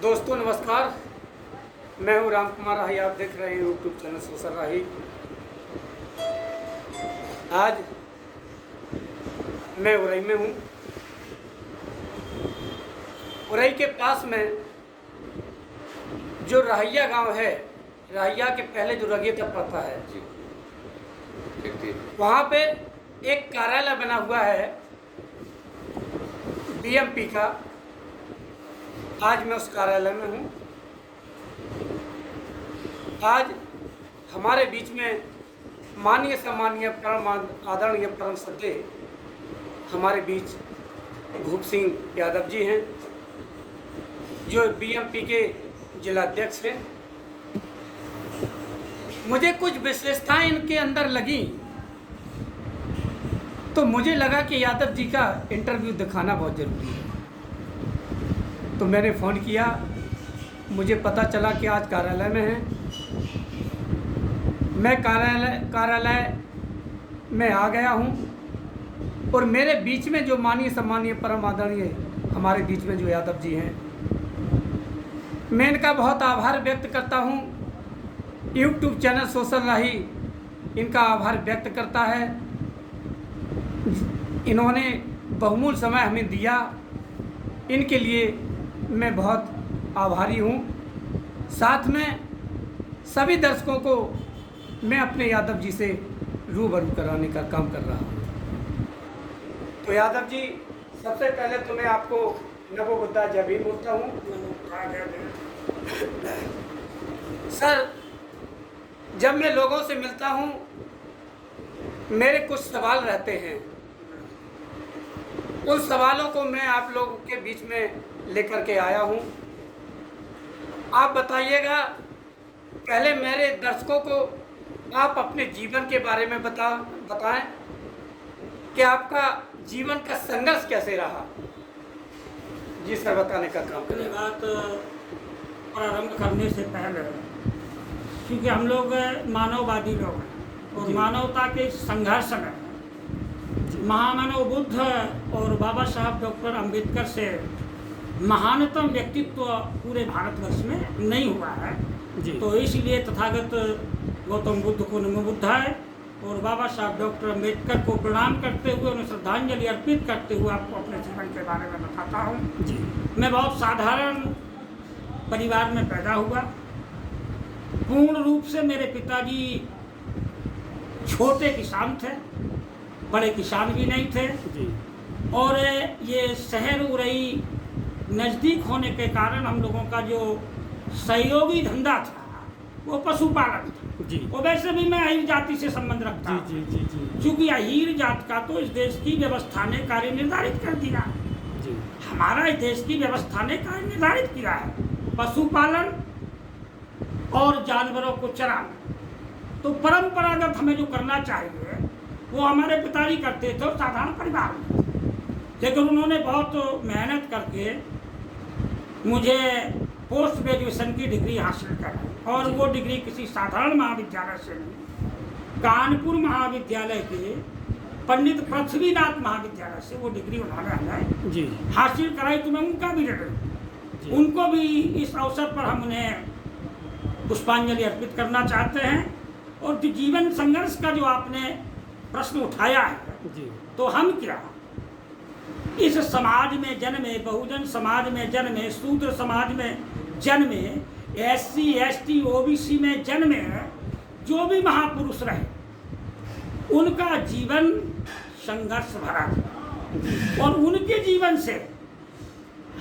दोस्तों नमस्कार, मैं हूं राम कुमार राही। आप देख रहे हैं यूट्यूब चैनल सोशल राही। आज मैं उरई में हूं। उरई के पास में जो राहिया गांव है, राहिया के पहले जो रगेता पड़ता है, वहाँ पे एक कार्यालय बना हुआ है बीएमपी का। आज मैं उस कार्यालय में हूँ। आज हमारे बीच में माननीय सम्मानीय परम आदरणीय परम श्रद्धेय हमारे बीच भूप सिंह यादव जी हैं, जो बीएमपी के जिलाध्यक्ष हैं। मुझे कुछ विशेषताएं इनके अंदर लगी तो मुझे लगा कि यादव जी का इंटरव्यू दिखाना बहुत ज़रूरी है। तो मैंने फ़ोन किया, मुझे पता चला कि आज कार्यालय में हैं। मैं कार्यालय में आ गया हूं और मेरे बीच में जो माननीय सम्मानीय परम आदरणीय हमारे बीच में जो यादव जी हैं, मैं इनका बहुत आभार व्यक्त करता हूं। यूट्यूब चैनल सोशल राही इनका आभार व्यक्त करता है। इन्होंने बहुमूल्य समय हमें दिया, इनके लिए मैं बहुत आभारी हूँ। साथ में सभी दर्शकों को मैं अपने यादव जी से रूबरू कराने का काम कर रहा हूँ। तो यादव जी, सबसे पहले तो मैं आपको नमो बुद्धा जय भीम बोलता हूँ। सर, जब मैं लोगों से मिलता हूँ मेरे कुछ सवाल रहते हैं, उन सवालों को मैं आप लोगों के बीच में लेकर के आया हूँ। आप बताइएगा, पहले मेरे दर्शकों को आप अपने जीवन के बारे में बताएं कि आपका जीवन का संघर्ष कैसे रहा। जी सर, बताने का काम करें। बात प्रारंभ करने से पहले, क्योंकि हम लोग मानववादी लोग हैं और मानवता के संघर्ष में महामानव बुद्ध और बाबा साहब डॉक्टर अंबेडकर से महानतम व्यक्तित्व पूरे भारतवर्ष में नहीं हुआ है जी। तो इसलिए तथागत गौतम बुद्ध को नमो बुद्धाय और बाबा साहब डॉक्टर अंबेडकर को प्रणाम करते हुए, उन्हें श्रद्धांजलि अर्पित करते हुए आपको अपने जीवन के बारे में बताता हूँ जी। मैं बहुत साधारण परिवार में पैदा हुआ। पूर्ण रूप से मेरे पिताजी छोटे किसान थे, बड़े किसान भी नहीं थे जी। और ये शहर उरई नज़दीक होने के कारण हम लोगों का जो सहयोगी धंधा था वो पशुपालन था जी। वो वैसे भी मैं अहीर जाति से संबंध रखता हूँ जी, जी, जी, जी। क्योंकि अहीर जात का तो इस देश की व्यवस्था ने कार्य निर्धारित कर दिया जी। हमारा इस देश की व्यवस्था ने कार्य निर्धारित किया है पशुपालन और जानवरों को चराना। तो परंपरागत हमें जो करना चाहिए वो हमारे पिताजी करते थे, साधारण परिवार में। लेकिन उन्होंने बहुत मेहनत करके मुझे पोस्ट ग्रेजुएशन की डिग्री हासिल कराई, और वो डिग्री किसी साधारण महाविद्यालय से नहीं, कानपुर महाविद्यालय के पंडित पृथ्वीनाथ महाविद्यालय से वो डिग्री उन्होंने हमें जी हासिल कराई। तो मैं उनका भी ऋणी, उनको भी इस अवसर पर हम उन्हें पुष्पांजलि अर्पित करना चाहते हैं। और जीवन संघर्ष का जो आपने प्रश्न उठाया है जी, तो हम क्या इस समाज में जन्मे, बहुजन समाज में जन्मे, शूद्र समाज में जन्मे, SC ST OBC में जन्मे जो भी महापुरुष रहे, उनका जीवन संघर्ष भरा था और उनके जीवन से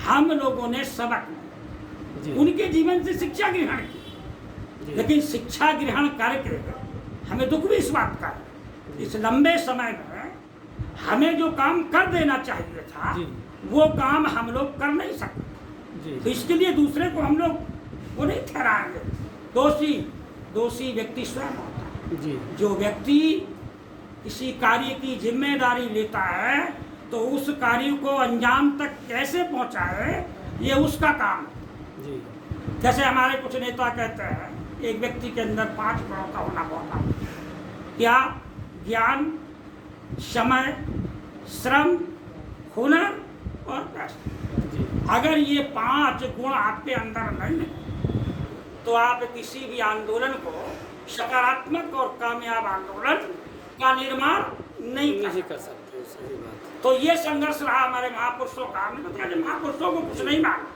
हम लोगों ने सबक लिया, उनके जीवन से शिक्षा ग्रहण की। लेकिन शिक्षा ग्रहण करके हमें दुख भी इस बात का है, इस लंबे समय में हमें जो काम कर देना चाहिए था वो काम हम लोग कर नहीं सकते। तो इसके लिए दूसरे को हम लोग वो नहीं ठहराएंगे। दोषी व्यक्ति स्वयं होता है जी। जो व्यक्ति किसी कार्य की जिम्मेदारी लेता है तो उस कार्य को अंजाम तक कैसे पहुंचाए, ये उसका काम है जी। जैसे हमारे कुछ नेता कहते हैं एक व्यक्ति के अंदर 5 गुणों का होना बहुत आवश्यक है। क्या? ज्ञान, समय, श्रम, हुनर और पैसा। अगर ये 5 गुण आपके अंदर नहीं है तो आप किसी भी आंदोलन को सकारात्मक और कामयाब आंदोलन का निर्माण नहीं कर सकते। सही बात। तो ये संघर्ष रहा हमारे महापुरुषों का। हमने बताया कि महापुरुषों को कुछ नहीं माना,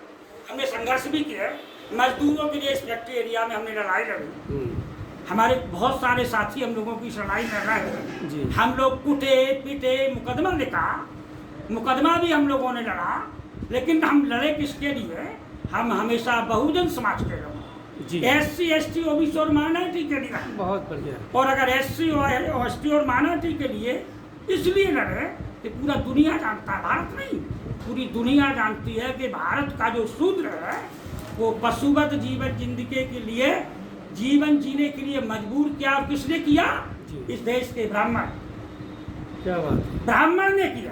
हमने संघर्ष भी किया। मजदूरों के लिए इस फैक्ट्री एरिया में हमने लड़ाई लड़ी, हमारे बहुत सारे साथी हम लोगों की इस लड़ाई लड़ रहे जी। हैं। हम लोग कुटे पीटे, मुकदमा लिखा, मुकदमा भी हम लोगों ने लड़ा, लेकिन हम लड़े किसके लिए? हम हमेशा बहुजन समाज के लोग, SC ST OBC और माइनॉरिटी के लिए। बहुत बढ़िया। और अगर SC और ST और माइनॉरिटी के लिए इसलिए लड़े कि पूरा दुनिया जानता है, भारत नहीं पूरी दुनिया जानती है कि भारत का जो शूद्र है वो पशुवत जीवन जिंदगी के लिए, जीवन जीने के लिए मजबूर किया। और किसने किया? इस देश के ब्राह्मण। क्या बात है। ब्राह्मण ने किया।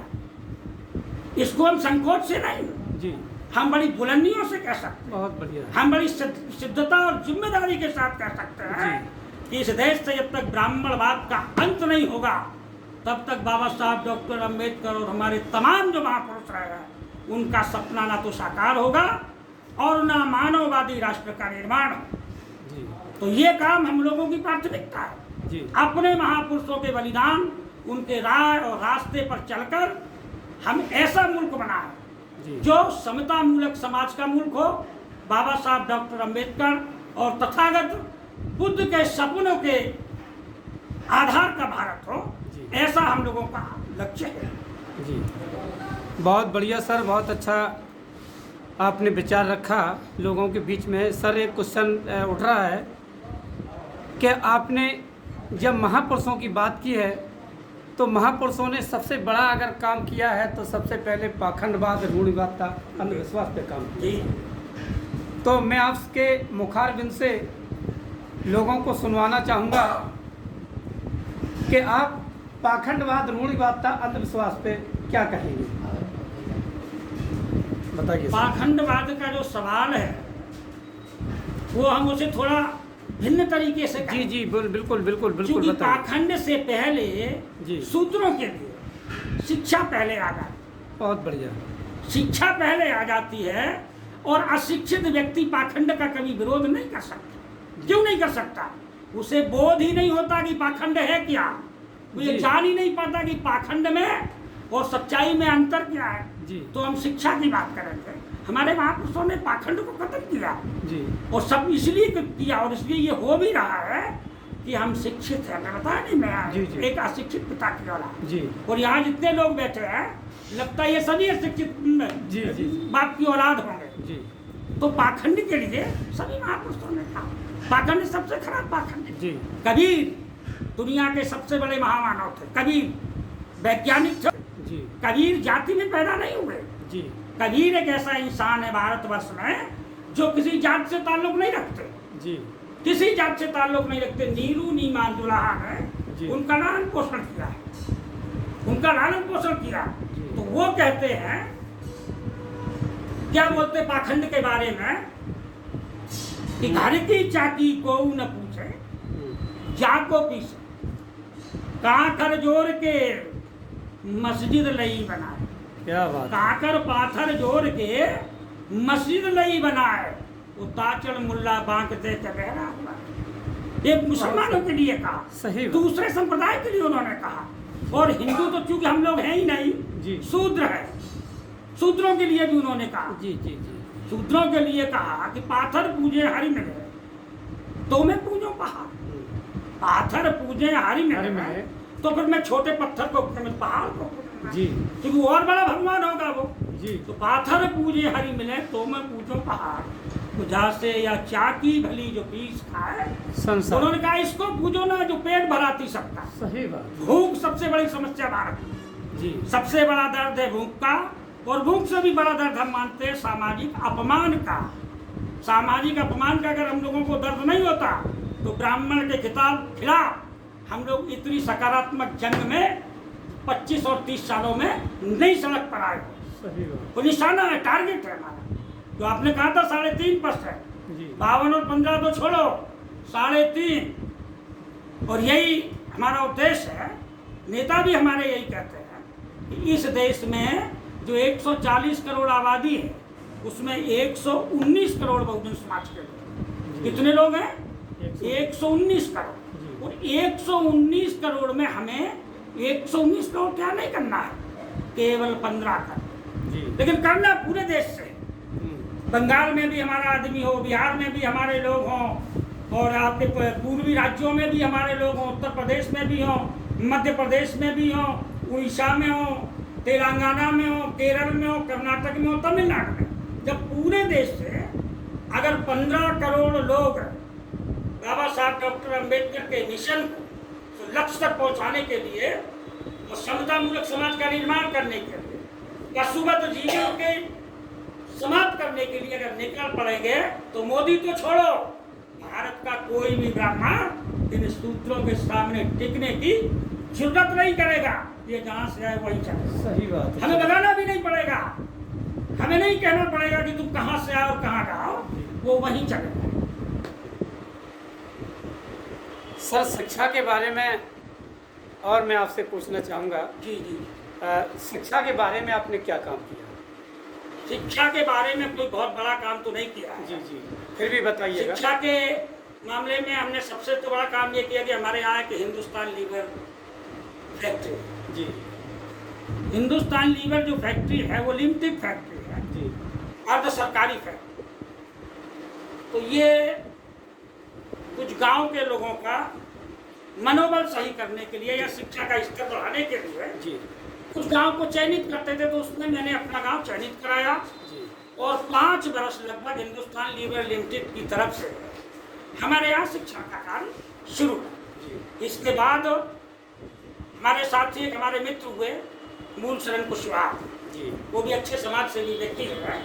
इसको हम संकोच से नहीं जी, हम बड़ी बुलंदियों से कह सकते हैं, बहुत बढ़िया। हम बड़ी सिद्धता और जिम्मेदारी के साथ कह सकते हैं कि इस देश से जब तक ब्राह्मणवाद का अंत नहीं होगा तब तक बाबा साहब डॉक्टर अम्बेडकर और हमारे तमाम जो महापुरुष रहे हैं उनका सपना ना तो साकार होगा और ना मानववादी राष्ट्र का निर्माण होगा। जी तो ये काम हम लोगों की प्राथमिकता है। जी, अपने महापुरुषों के बलिदान, उनके राय और रास्ते पर चलकर हम ऐसा मुल्क बनाएं जी, जो समता मूलक समाज का मुल्क हो, बाबा साहब डॉक्टर अम्बेडकर और तथागत बुद्ध के सपनों के आधार का भारत हो, जी। ऐसा हम लोगों का लक्ष्य है। जी। बहुत बढ़िया सर, बहुत अच्छा आपने विचार रखा लोगों के बीच में। सर एक क्वेश्चन उठ रहा है कि आपने जब महापुरुषों की बात की है तो महापुरुषों ने सबसे बड़ा अगर काम किया है तो सबसे पहले पाखंडवाद, रूढ़िवादिता, अंधविश्वास पे काम किया। जी तो मैं आपके मुखारबिंद से लोगों को सुनवाना चाहूँगा कि आप पाखंडवाद, रूढ़िवादिता, अंधविश्वास पे क्या कहेंगे, बताइए। पाखंडवाद का जो सवाल है वो हम उसे थोड़ा भिन्न तरीके से जी जी, बिल्कुल बिल्कुल बिल्कुल क्योंकि बताइए। पाखंड से पहले जी। सूत्रों के लिए शिक्षा पहले आ जाती, बहुत बढ़िया। शिक्षा पहले आ जाती है और अशिक्षित व्यक्ति पाखंड का कभी विरोध नहीं कर सकता। क्यों नहीं कर सकता? उसे बोध ही नहीं होता कि पाखंड है क्या, वो ये जी। जान ही नहीं पाता कि पाखंड में और सच्चाई में अंतर क्या है। जी तो हम शिक्षा की बात करेंगे। हमारे महापुरुषों ने पाखंड को खत्म किया जी और सब इसलिए किया और इसलिए ये हो भी रहा है कि हम शिक्षित हैं। मैं बताया नहीं, जी, मैं जी। एक अशिक्षित पिता की औलाद, जी और यहाँ जितने लोग बैठे हैं लगता है ये सभी अशिक्षित जी जी बाप की औलाद होंगे। जी तो पाखंड के लिए सभी महापुरुषों ने कहा पाखंड सबसे खराब पाखंड है। जी कबीर दुनिया के सबसे बड़े महामानव थे। कबीर वैज्ञानिक थे। जी कबीर जाति में पैदा नहीं हुए। जी कबीर एक ऐसा इंसान है भारतवर्ष में जो किसी जात से ताल्लुक नहीं रखते, जी किसी जात से ताल्लुक नहीं रखते। नीरू नीमान दुल्हा जी। ने उनका लालन पोषण किया है, उनका लालन पोषण किया। जी। तो वो कहते हैं, क्या बोलते पाखंड के बारे में कि घर की चाकी को न पूछे जाको पीछे, काकर जोड़ के मस्जिद लई बनाए। क्या बात है। काकर पाथर जोड़ के मस्जिद लई बनाए, वो ताचड़ मुल्ला बांकते के बहरा हुआ। ये मुसलमानों के लिए कहा, सही बात। दूसरे संप्रदाय के लिए उन्होंने कहा। और हिंदू तो चूंकि हम लोग हैं ही नहीं, जी। शूद्र है, शूद्रों के लिए भी उन्होंने कहा। जी जी जी शूद्रों के लिए कहा कि पाथर पूजे हरि मिले तो मैं पूजो पहाड़। पाथर पूजे हरि हरि मिले मिले। तो फिर मैं छोटे पत्थर को पहाड़ को पूजूंगा। जी क्योंकि वो और बड़ा भगवान होगा वो। जी तो पाथर पूजे हरि मिले तो मैं पूजो पहाड़, पूजा से या चाकी भली जो पीस खाए। संसार। उन्होंने कहा इसको पूजो ना जो पेट भराती सकता। सही बात। भूख सबसे बड़ी समस्या भारत में, जी सबसे बड़ा दर्द है भूख का। और भूख से भी बड़ा दर्द हम मानते हैं सामाजिक अपमान का। सामाजिक अपमान का अगर हम लोगों को दर्द नहीं होता तो ब्राह्मण के खिलाफ हम लोग इतनी सकारात्मक जंग में 25 और 30 सालों में नहीं सड़क पर आए। सही बात। वो निशाना है, टारगेट है हमारा। जो आपने कहा था 3.5%, जी 52 और 15 तो छोड़ो, 3.5। और यही हमारा उद्देश्य है। नेता भी हमारे यही कहते हैं कि इस देश में जो 140 करोड़ आबादी है उसमें 119 करोड़ बहुजन समाज के लोग। कितने लोग हैं? 119 करोड़। और 119 करोड़ में हमें 119 करोड़ क्या नहीं करना है, केवल 15 करोड़, लेकिन करना पूरे देश से। बंगाल में भी हमारा आदमी हो, बिहार में भी हमारे लोग हों, और आपके पूर्वी राज्यों में भी हमारे लोग हों, उत्तर प्रदेश में भी हों, मध्य प्रदेश में भी हों, उड़ीसा में हो, तेलंगाना में हो, केरल में हो, कर्नाटक में हो, तमिलनाडु में। जब पूरे देश से अगर 15 करोड़ लोग बाबा साहब डॉक्टर अम्बेडकर के मिशन को लक्ष्य तक पहुंचाने के लिए और समतामूलक समाज का निर्माण करने के लिए, पशुवत जीवों के समाप्त करने के लिए अगर निकल पड़ेंगे, तो मोदी तो छोड़ो, भारत का कोई भी ब्राह्मण इन सूत्रों के सामने टिकने की जरूरत नहीं करेगा। ये जहाँ से आए वही चले। सही बात है। हमें बताना भी नहीं पड़ेगा, हमें नहीं कहना पड़ेगा कि तुम कहाँ से आओ और कहाँ जाओ, वो वहीं चलेगा। सर, शिक्षा के बारे में और मैं आपसे पूछना चाहूँगा। जी जी। शिक्षा के बारे में आपने क्या काम किया? शिक्षा के बारे में कोई बहुत बड़ा काम तो नहीं किया है। जी जी, फिर भी बताइएगा। शिक्षा के मामले में हमने सबसे तो बड़ा काम ये किया कि हमारे यहाँ के हिंदुस्तान लीवर फैक्ट्री, जी, हिंदुस्तान लीवर जो फैक्ट्री है वो लिमिटेड फैक्ट्री है, जी, अर्ध सरकारी फैक्ट्री। तो ये कुछ गांव के लोगों का मनोबल सही करने के लिए या शिक्षा का स्तर बढ़ाने के लिए जी, कुछ गांव को चयनित करते थे, तो उसमें मैंने अपना गांव चयनित कराया जी, और 5 वर्ष लगभग हिंदुस्तान लीवर लिमिटेड की तरफ से हमारे यहाँ शिक्षा का कार्य शुरू हुआ। इसके बाद हमारे साथी एक हमारे मित्र हुए मूल शरण कुशवाहा जी, वो भी अच्छे समाज सेवी व्यक्ति है।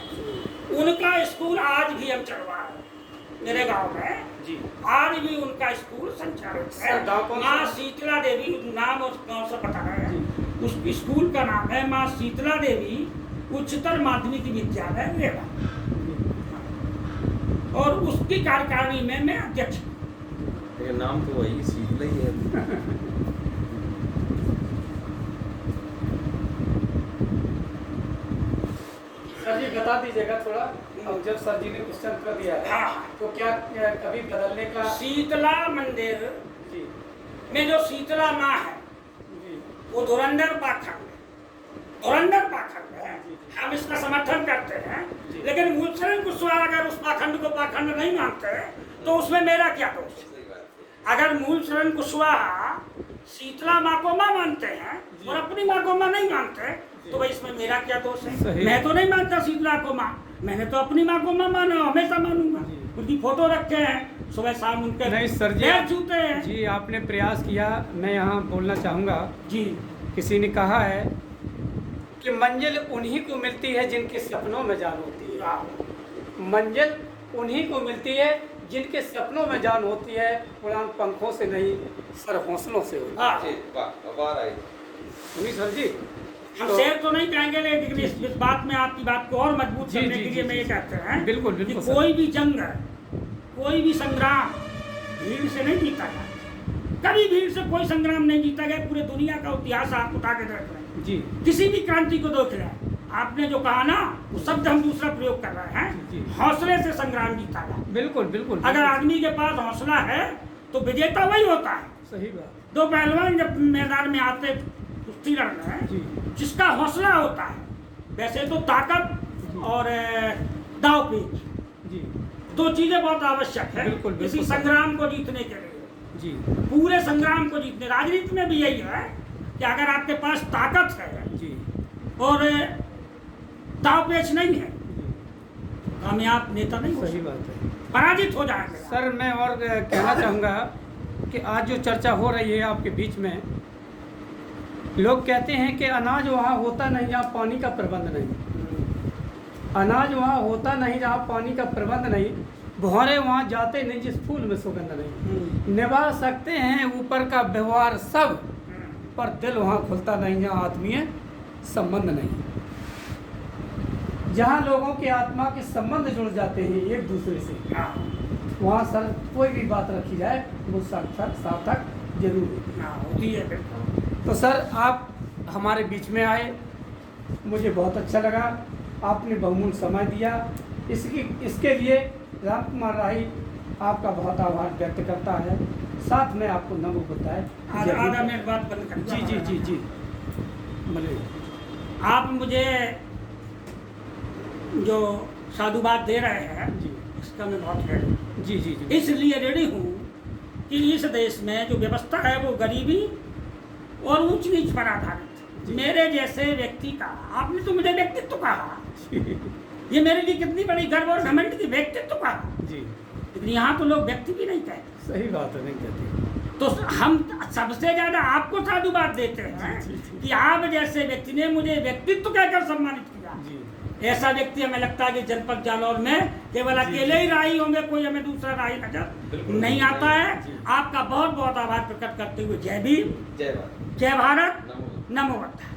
उनका स्कूल आज भी हम चलवा रहे हैं मेरे गांव में जी। आज भी उनका स्कूल संचालित है। माँ शीतला देवी नाम उस गाँव से पता है, उस स्कूल का नाम है माँ शीतला देवी उच्चतर माध्यमिक विद्यालय रेवा, और उसकी कार्यकारिणी में मैं अध्यक्ष हूँ। नाम तो वही शीतला ही है। सर जी बता दीजिएगा थोड़ा, अब जब सर जी ने क्वेश्चन कर दिया है तो क्या कभी बदलने का? शीतला मंदिर जी में जो शीतला माँ है जी, वो धुरंधर पाखंड है, हम इसका समर्थन करते हैं। लेकिन मूलचरण कुशवाहा अगर उस पाखंड को पाखंड नहीं मानते तो उसमें मेरा क्या दोष? अगर मूलचरण कुशवाहा शीतला माँ को माँ मानते हैं और अपनी माँ को माँ नहीं मानते, तो भाई इसमें मेरा क्या दोष है? मैं तो नहीं मानता शीतला को माँ, मैंने तो अपनी माँ को माँ माना, हमेशा मानूंगा। उनकी फोटो रखे हैं, सुबह शाम उनके नहीं सर जी, पैर छूते हैं। जी आपने प्रयास किया। मैं यहाँ बोलना चाहूँगा जी, किसी ने कहा है कि मंजिल उन्हीं को मिलती है जिनके सपनों में जान होती है। मंजिल उन्हीं को मिलती है जिनके सपनों में जान होती है, उड़ान पंखों से नहीं सर हौसलों से होती है। सुनिए सर जी, हम शेर तो नहीं कहेंगे, लेकिन इस बात में आपकी बात को और मजबूत करने के लिए मैं ये कहते हैं बिल्कुल कि बिल्कुल कोई भी जंग, कोई भी संग्राम भीड़ से नहीं जीता गया। कभी भीड़ से कोई संग्राम नहीं जीता गया। पूरे दुनिया का इतिहास आप उठा के देख रहे हैं जी, किसी भी क्रांति को देख रहे हैं। आपने जो कहा ना, वो शब्द हम दूसरा प्रयोग कर रहे हैं, हौसले से संग्राम जीता गया। बिल्कुल बिल्कुल। अगर आदमी के पास हौसला है तो विजेता वही होता है। सही बात। 2 पहलवान जब मैदान में आते कुश्ती लड़ने, जिसका हौसला होता है, वैसे तो ताकत और दाव पेच जी, 2 चीजें बहुत आवश्यक है बिल्कुल, बिल्कुल। किसी संग्राम को जीतने के लिए। जी, पूरे संग्राम को जीतने, राजनीति में भी यही है कि अगर आपके पास ताकत है जी, और दाव पेच नहीं है, कामयाब नेता नहीं हो सही सकते, बात है। पराजित हो जाएंगे। सर मैं और कहना चाहूँगा कि आज जो चर्चा हो रही है आपके बीच में, लोग कहते हैं कि अनाज वहाँ होता नहीं जहाँ पानी का प्रबंध नहीं, अनाज वहाँ होता नहीं जहाँ पानी का प्रबंध नहीं, भौरे वहाँ जाते नहीं जिस फूल में सुगंध नहीं। निभा सकते हैं ऊपर का व्यवहार सब, पर दिल वहाँ खुलता नहीं जहाँ आत्मीय संबंध नहीं। जहाँ लोगों की आत्मा के संबंध जुड़ जाते हैं एक दूसरे से, वहाँ सर कोई भी बात रखी जाए वो सार्थक जरूर होती है। तो सर आप हमारे बीच में आए, मुझे बहुत अच्छा लगा आपने बहुमूल्य समय दिया। इसके लिए राम कुमार राही आपका बहुत आभार व्यक्त करता है। साथ में आपको नमो बुद्धाय। आधा मिनट बात बंद कर जी जी जी जी बोलिए। आप मुझे जो साधुवाद दे रहे हैं जी इसका मैं बहुत रेडी हूँ। जी जी जी इसलिए रेडी हूँ कि इस देश में जो व्यवस्था है वो गरीबी और ऊंच नीच पर आधारित। मेरे जैसे व्यक्ति का, आपने तो मुझे व्यक्तित्व कहा, ये मेरे लिए कितनी बड़ी गर्व और घमंड की व्यक्तित्व कहा। जी लेकिन यहाँ तो लोग व्यक्ति भी नहीं कहते। सही बात है, नहीं कहते। तो हम सबसे ज्यादा आपको साधुवाद देते हैं कि आप जैसे व्यक्ति ने मुझे व्यक्तित्व कहकर सम्मानित किया। जी ऐसा व्यक्ति हमें लगता है कि जनपद जालौर में केवल अकेले ही राही होंगे, कोई हमें दूसरा राही नजर नहीं आता है। आपका बहुत बहुत आभार प्रकट करते हुए जय भीम, जय भारत, जय भारत, नमो। नमो बुद्धाय।